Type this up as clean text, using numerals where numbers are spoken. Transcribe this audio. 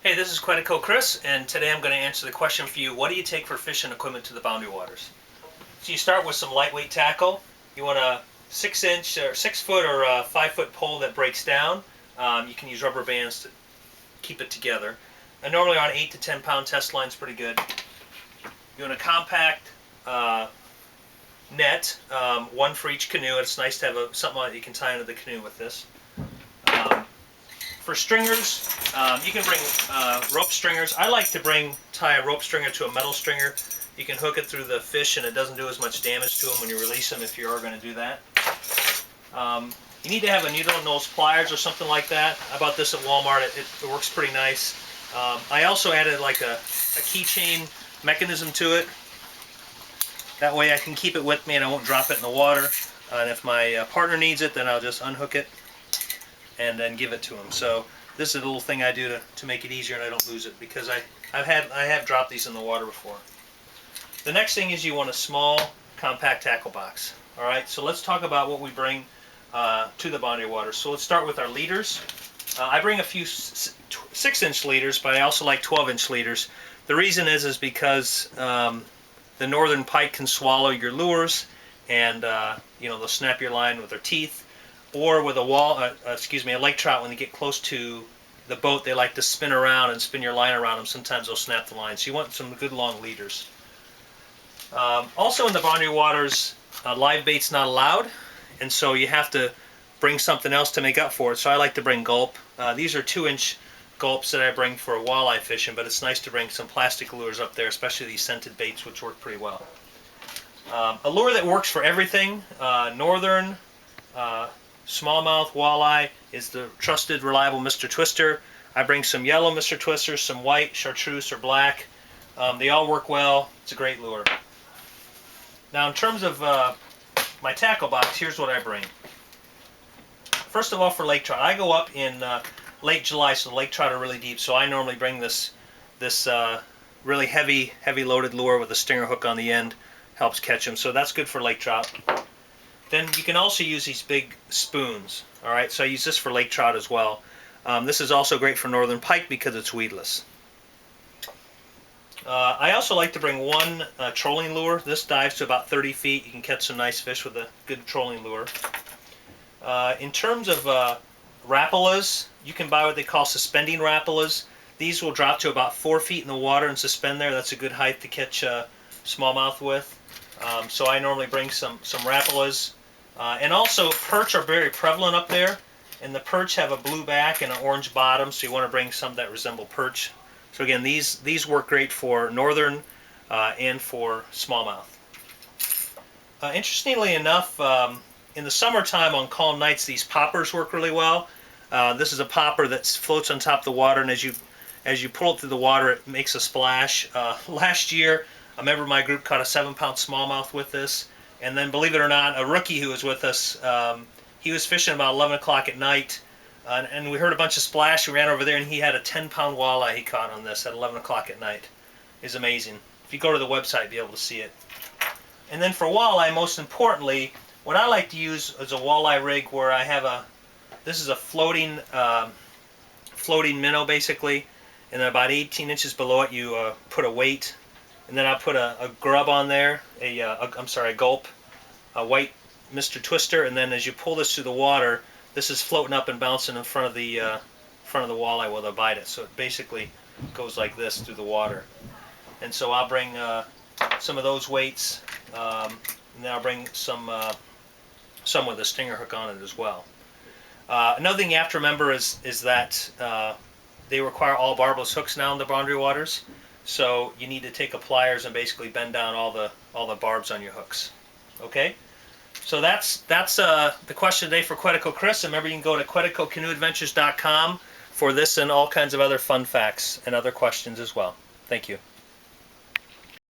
Hey, this is Quetico Chris, and today I'm going to answer the question for you: what do you take for fishing equipment to the boundary waters? So you start with some lightweight tackle. You want a 6-inch or 6-foot or 5-foot pole that breaks down. You can use rubber bands to keep it together. And normally on 8 to 10 pound test line is pretty good. You want a compact net, one for each canoe. It's nice to have something that you can tie into the canoe with this. For stringers, you can bring rope stringers. I like to tie a rope stringer to a metal stringer. You can hook it through the fish and it doesn't do as much damage to them when you release them if you are going to do that. You need to have a needle nose pliers or something like that. I bought this at Walmart. It works pretty nice. I also added like a keychain mechanism to it. That way I can keep it with me and I won't drop it in the water. And if my partner needs it, then I'll just unhook it and then give it to him. So this is a little thing I do to make it easier and I don't lose it, because I have dropped these in the water before. The next thing is you want a small compact tackle box. Alright, so let's talk about what we bring to the boundary waters. So let's start with our leaders. I bring a few 6-inch leaders, but I also like 12-inch leaders. The reason is because the northern pike can swallow your lures, and they'll snap your line with their teeth. Or with a lake trout, when they get close to the boat, they like to spin around and spin your line around them. Sometimes they'll snap the line. So you want some good long leaders. Also in the boundary waters, live bait's not allowed, and so you have to bring something else to make up for it. So I like to bring gulp. These are 2-inch gulps that I bring for walleye fishing, but it's nice to bring some plastic lures up there, especially these scented baits, which work pretty well. A lure that works for everything, northern, smallmouth, walleye, is the trusted, reliable Mr. Twister. I bring some yellow Mr. Twisters, some white, chartreuse, or black. They all work well. It's a great lure. Now in terms of my tackle box, here's what I bring. First of all, for lake trout, I go up in late July, so the lake trout are really deep, so I normally bring this really heavy loaded lure with a stinger hook on the end. Helps catch them, so that's good for lake trout. Then you can also use these big spoons. Alright, so I use this for lake trout as well. This is also great for northern pike because it's weedless. I also like to bring one trolling lure. This dives to about 30 feet. You can catch some nice fish with a good trolling lure. In terms of rapalas, you can buy what they call suspending rapalas. These will drop to about 4 feet in the water and suspend there. That's a good height to catch smallmouth with. So I normally bring some rapalas. And also perch are very prevalent up there, and the perch have a blue back and an orange bottom, so you want to bring some that resemble perch. So again, these work great for northern and for smallmouth. Interestingly enough, in the summertime on calm nights, these poppers work really well. This is a popper that floats on top of the water, and as you pull it through the water, it makes a splash. Last year, a member of my group caught a 7-pound smallmouth with this. And then, believe it or not, a rookie who was with us, he was fishing about 11 o'clock at night, and we heard a bunch of splash. We ran over there, and he had a 10-pound walleye he caught on this at 11 o'clock at night. It's amazing. If you go to the website, you'll be able to see it. And then for walleye, most importantly, what I like to use is a walleye rig where I have this is a floating minnow, basically, and then about 18 inches below it, you put a weight. And then I'll put a grub on there, a gulp, a white Mr. Twister, and then as you pull this through the water, this is floating up and bouncing in front of the walleye while they bite it. So it basically goes like this through the water. And so I'll bring some of those weights, and then I'll bring some with a stinger hook on it as well. Another thing you have to remember is that they require all barbless hooks now in the boundary waters. So you need to take a pliers and basically bend down all the barbs on your hooks. Okay? So that's the question today for Quetico Chris. And remember, you can go to QueticoCanoeAdventures.com for this and all kinds of other fun facts and other questions as well. Thank you.